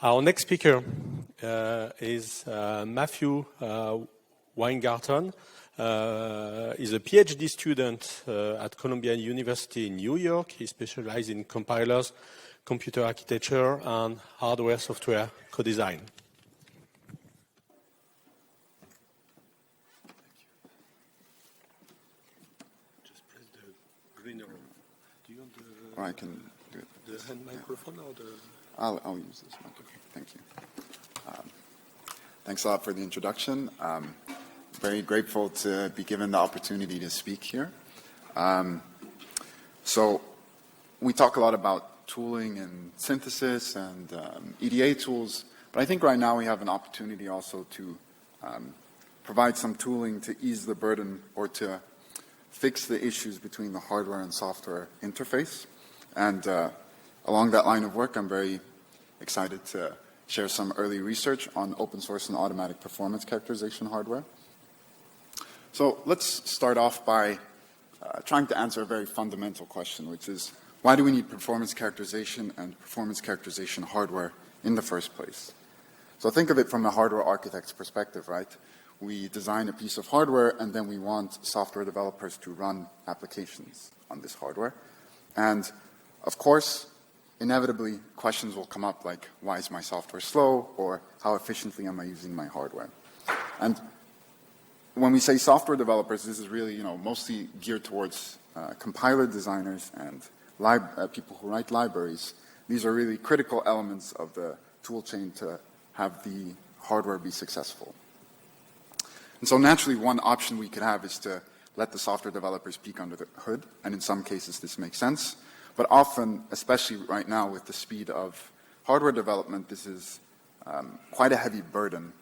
Our next speaker is Matthew Weingarten. He's a PhD student at Columbia University in New York. He specializes in compilers, computer architecture, and hardware-software co-design. Just press the green arrow. Do you want the? Or I can do it. The hand microphone or the? I'll use this one. Okay, thank you. Thanks a lot for the introduction. Very grateful to be given the opportunity to speak here. So we talk a lot about tooling and synthesis and EDA tools, but I think right now we have an opportunity also to provide some tooling to ease the burden or to fix the issues between the hardware and software interface. And along that line of work, I'm very excited to share some early research on open source and automatic performance characterization hardware. So let's start off by trying to answer a very fundamental question, which is, why do we need performance characterization and performance characterization hardware in the first place? So think of it from a hardware architect's perspective, right? We design a piece of hardware and then we want software developers to run applications on this hardware. And of course, inevitably, questions will come up like, why is my software slow? Or how efficiently am I using my hardware? And when we say software developers, this is really, mostly geared towards compiler designers and people who write libraries. These are really critical elements of the tool chain to have the hardware be successful. And so naturally, one option we could have is to let the software developers peek under the hood. And in some cases, this makes sense. But often, especially right now with the speed of hardware development, this is quite a heavy burden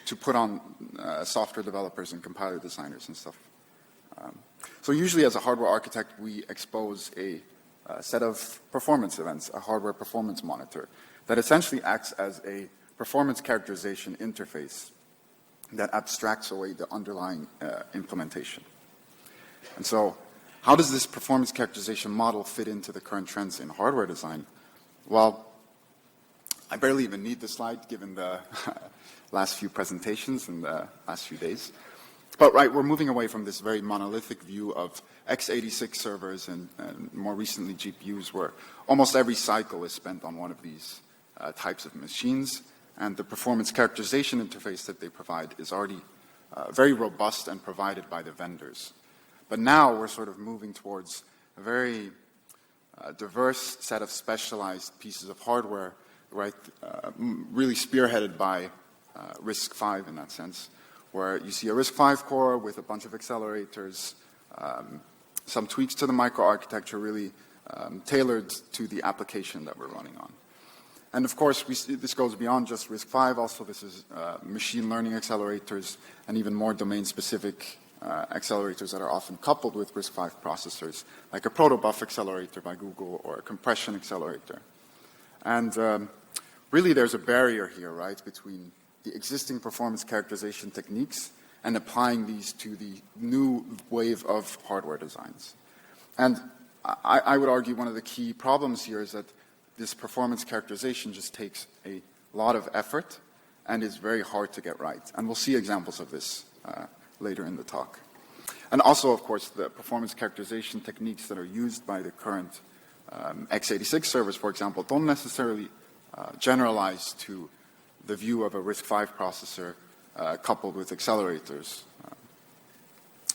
to put on software developers and compiler designers and stuff. So usually as a hardware architect, we expose a set of performance events, a hardware performance monitor, that essentially acts as a performance characterization interface that abstracts away the underlying implementation. And so how does this performance characterization model fit into the current trends in hardware design? Well, I barely even need this slide given the last few presentations and the last few days. But right, we're moving away from this very monolithic view of x86 servers and more recently GPUs, where almost every cycle is spent on one of these types of machines. And the performance characterization interface that they provide is already very robust and provided by the vendors. But now we're sort of moving towards a very diverse set of specialized pieces of hardware, right? Really spearheaded by RISC-V in that sense, where you see a RISC-V core with a bunch of accelerators, some tweaks to the microarchitecture really tailored to the application that we're running on. And of course, this goes beyond just RISC-V. Also, this is machine learning accelerators and even more domain-specific accelerators that are often coupled with RISC-V processors, like a protobuf accelerator by Google or a compression accelerator. And really there's a barrier here, right, between the existing performance characterization techniques and applying these to the new wave of hardware designs. And I would argue one of the key problems here is that this performance characterization just takes a lot of effort and is very hard to get right. And we'll see examples of this later in the talk. And also, of course, the performance characterization techniques that are used by the current x86 servers, for example, don't necessarily generalize to the view of a RISC-V processor coupled with accelerators.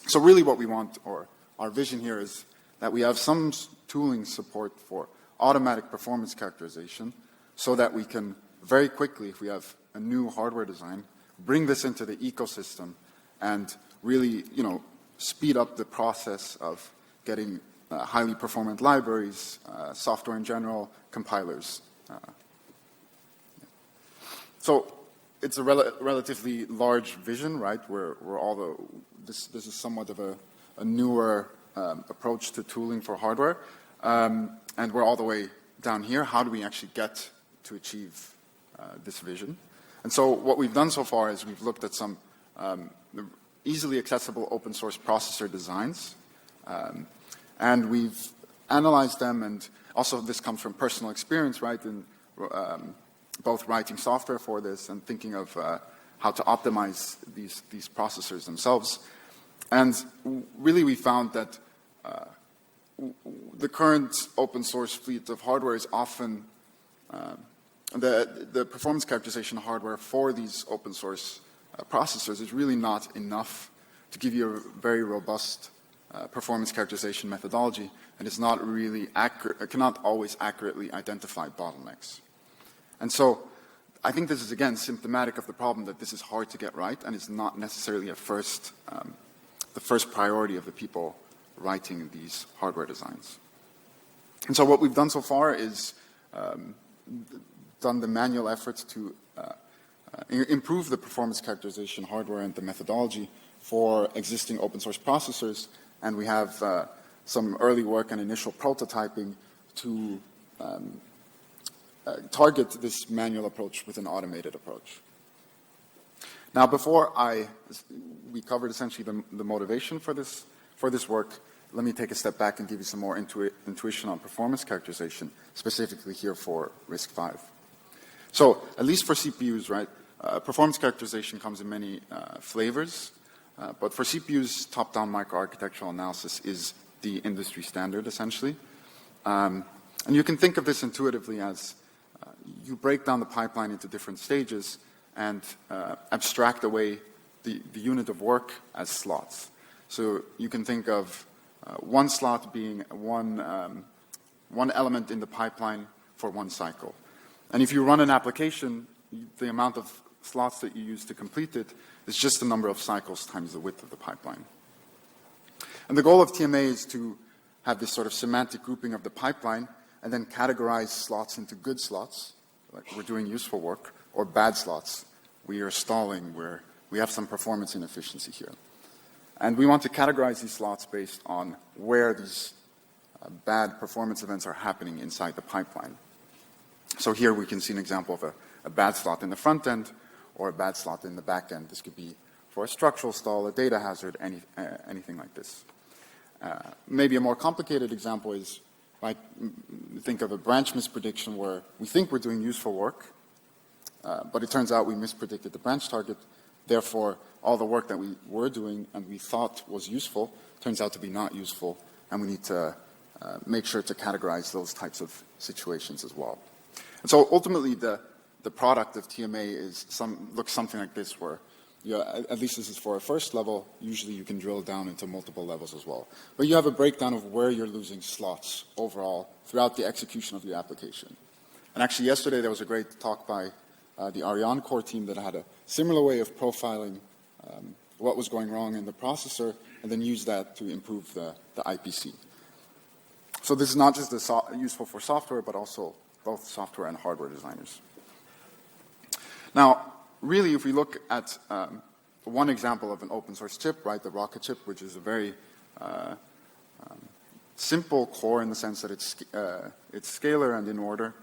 So really what we want, or our vision here, is that we have some tooling support for automatic performance characterization so that we can very quickly, if we have a new hardware design, bring this into the ecosystem and really, speed up the process of getting highly performant libraries, software in general, compilers. So it's a relatively large vision, right? This is somewhat of a newer approach to tooling for hardware, and we're all the way down here. How do we actually get to achieve this vision? And so what we've done so far is we've looked at some easily accessible open source processor designs, and we've analyzed them, and also this comes from personal experience, right? And both writing software for this and thinking of how to optimize these processors themselves. And really we found that the current open source fleet of hardware is often, the performance characterization hardware for these open source processors is really not enough to give you a very robust performance characterization methodology, and it's not really accurate, it cannot always accurately identify bottlenecks. And so I think this is, again, symptomatic of the problem that this is hard to get right, and it's not necessarily the first priority of the people writing these hardware designs. And so what we've done so far is done the manual efforts to improve the performance characterization hardware and the methodology for existing open source processors, and we have some early work and initial prototyping to target this manual approach with an automated approach. Now, before we covered essentially the motivation for this work, let me take a step back and give you some more intuition on performance characterization, specifically here for RISC-V. So, at least for CPUs, right, performance characterization comes in many flavors, but for CPUs, top-down microarchitectural analysis is the industry standard, essentially. And you can think of this intuitively as you break down the pipeline into different stages and abstract away the unit of work as slots. So you can think of one slot being one element in the pipeline for one cycle. And if you run an application, the amount of slots that you use to complete it is just the number of cycles times the width of the pipeline. And the goal of TMA is to have this sort of semantic grouping of the pipeline and then categorize slots into good slots, like we're doing useful work, or bad slots. We are stalling, we have some performance inefficiency here. And we want to categorize these slots based on where these bad performance events are happening inside the pipeline. So here we can see an example of a bad slot in the front end or a bad slot in the back end. This could be for a structural stall, a data hazard, anything like this. Maybe a more complicated example is, like, think of a branch misprediction where we think we're doing useful work, but it turns out we mispredicted the branch target. Therefore, all the work that we were doing and we thought was useful turns out to be not useful, and we need to make sure to categorize those types of situations as well. And so ultimately, the product of TMA looks something like this, where at least this is for a first level. Usually you can drill down into multiple levels as well. But you have a breakdown of where you're losing slots overall throughout the execution of your application. And actually yesterday there was a great talk by the RocketCore team that had a similar way of profiling what was going wrong in the processor and then use that to improve the IPC. So this is not just useful for software, but also both software and hardware designers. Now, really, if we look at one example of an open source chip, right, the Rocket chip, which is a very simple core in the sense that it's scalar and in order,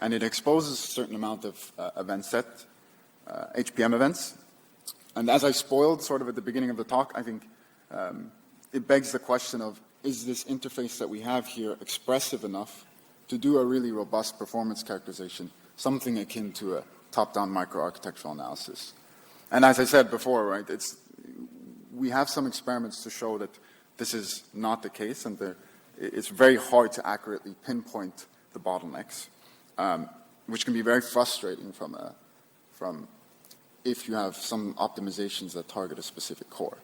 and it exposes a certain amount of event set, HPM events. And as I spoiled sort of at the beginning of the talk, I think it begs the question of, is this interface that we have here expressive enough to do a really robust performance characterization, something akin to a top-down microarchitectural analysis? And as I said before, right, we have some experiments to show that this is not the case, and it's very hard to accurately pinpoint the bottlenecks, which can be very frustrating from if you have some optimizations that target a specific core.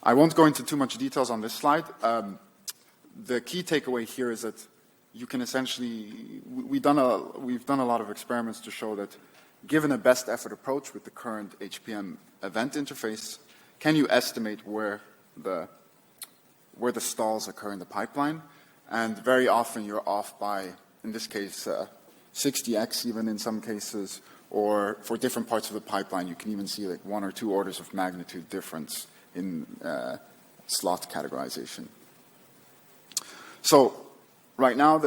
I won't go into too much details on this slide. The key takeaway here is that you can essentially, we've done a lot of experiments to show that given a best effort approach with the current HPM event interface, can you estimate where the stalls occur in the pipeline? And very often you're off by, in this case, 60x even in some cases, or for different parts of the pipeline, you can even see like 1 or 2 orders of magnitude difference in slot categorization. So right now,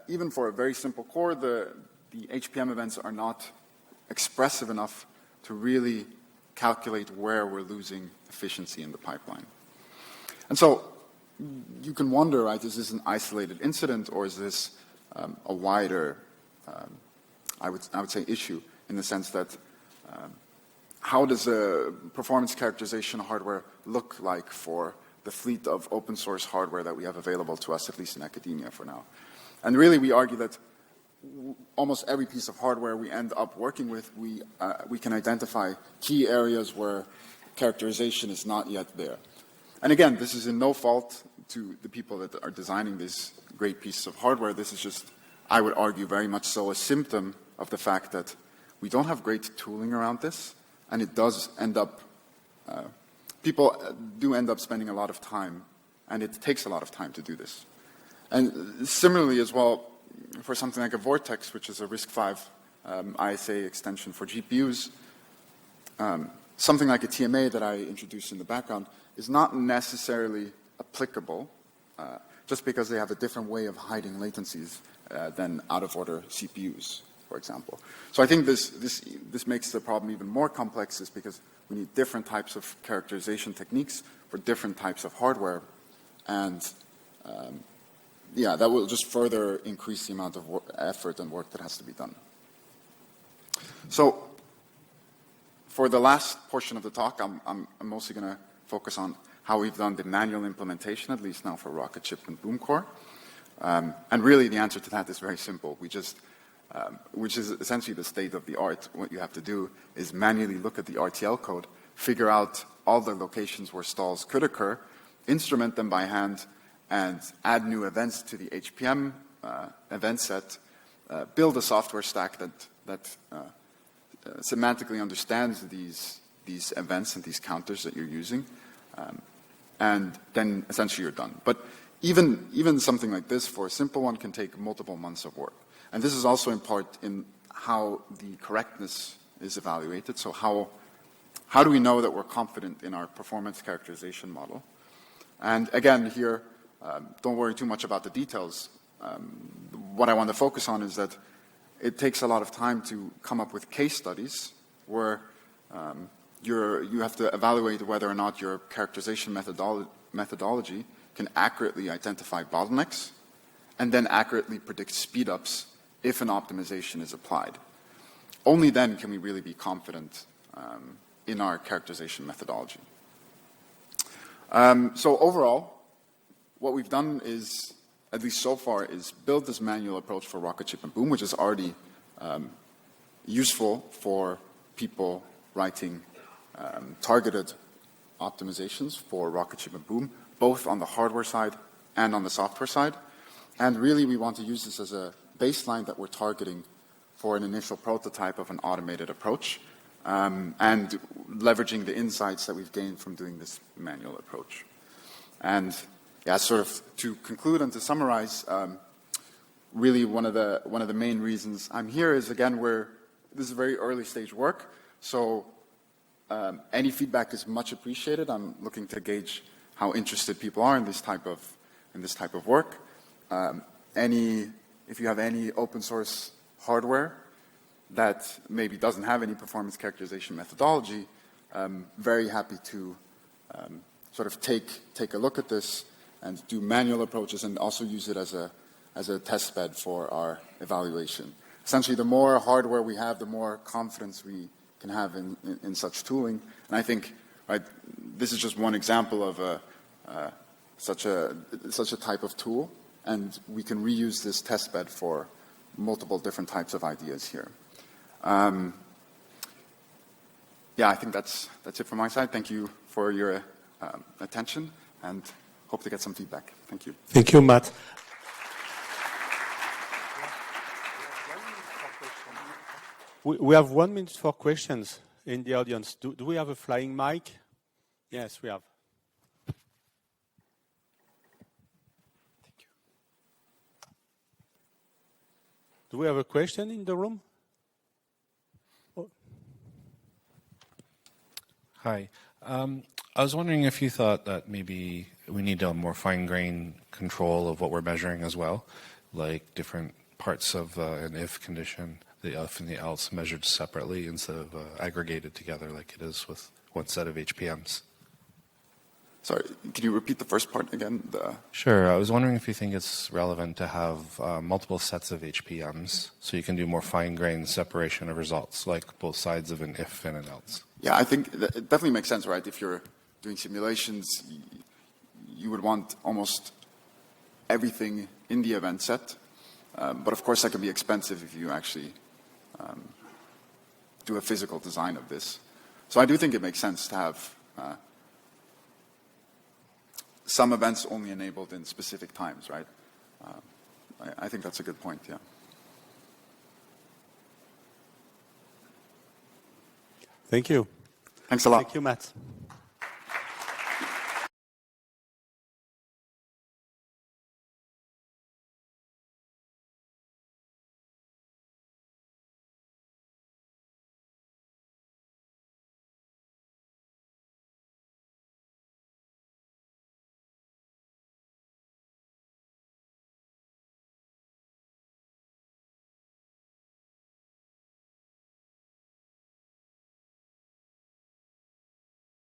even for a very simple core, the HPM events are not expressive enough to really calculate where we're losing efficiency in the pipeline. And so you can wonder, right, is this an isolated incident or is this a wider I would say, issue, in the sense that how does the performance characterization hardware look like for the fleet of open source hardware that we have available to us, at least in academia for now? And really, we argue that almost every piece of hardware we end up working with, we can identify key areas where characterization is not yet there. And again, this is in no fault to the people that are designing these great pieces of hardware. This is just, I would argue, very much so a symptom of the fact that we don't have great tooling around this, and it does end up, people do end up spending a lot of time, and it takes a lot of time to do this. And similarly as well, for something like a Vortex, which is a RISC-V ISA extension for GPUs, something like a TMA that I introduced in the background is not necessarily applicable just because they have a different way of hiding latencies than out-of-order CPUs, for example. So I think this makes the problem even more complex, is because we need different types of characterization techniques for different types of hardware, and yeah, that will just further increase the amount of effort and work that has to be done. So for the last portion of the talk, I'm mostly going to focus on how we've done the manual implementation, at least now for Rocketchip and Boom Core. And really, the answer to that is very simple. We just, which is essentially the state of the art. What you have to do is manually look at the RTL code, figure out all the locations where stalls could occur, instrument them by hand, and add new events to the HPM event set, build a software stack that semantically understands these events and these counters that you're using, and then essentially you're done. But even something like this, for a simple one, can take multiple months of work. And this is also in part in how the correctness is evaluated. So how do we know that we're confident in our performance characterization model? And again, here, don't worry too much about the details. What I want to focus on is that it takes a lot of time to come up with case studies where you have to evaluate whether or not your characterization methodology can accurately identify bottlenecks and then accurately predict speedups if an optimization is applied. Only then can we really be confident in our characterization methodology. So overall, what we've done is, at least so far, is build this manual approach for Rocketchip and Boom, which is already useful for people writing targeted optimizations for Rocketchip and Boom, both on the hardware side and on the software side. And really, we want to use this as a baseline that we're targeting for an initial prototype of an automated approach, and leveraging the insights that we've gained from doing this manual approach. And yeah, sort of to conclude and to summarize, really one of the main reasons I'm here is, again, this is very early stage work, so any feedback is much appreciated. I'm looking to gauge how interested people are in this type of work. If you have any open source hardware that maybe doesn't have any performance characterization methodology, very happy to sort of take a look at this and do manual approaches, and also use it as a test bed for our evaluation. Essentially, the more hardware we have, the more confidence we can have in such tooling. And I think, right, this is just one example of such a type of tool, and we can reuse this test bed for multiple different types of ideas here. Yeah, I think that's it from my side. Thank you for your attention, and hope to get some feedback. Thank you. Thank you, Matt. We have 1 minute for questions in the audience. Do we have a flying mic? Yes, we have. Thank you. Do we have a question in the room? Oh. Hi. I was wondering if you thought that maybe we need a more fine-grained control of what we're measuring as well, like different parts of an if condition, the if and the else measured separately instead of aggregated together like it is with one set of HPMs. Sorry, can you repeat the first part again? Sure. I was wondering if you think it's relevant to have multiple sets of HPMs so you can do more fine-grained separation of results, like both sides of an if and an else. Yeah, I think it definitely makes sense, right? If you're doing simulations, you would want almost everything in the event set. But of course, that can be expensive if you actually do a physical design of this. So I do think it makes sense to have some events only enabled in specific times, right? I think that's a good point, yeah. Thank you. Thanks a lot. Thank you, Matt.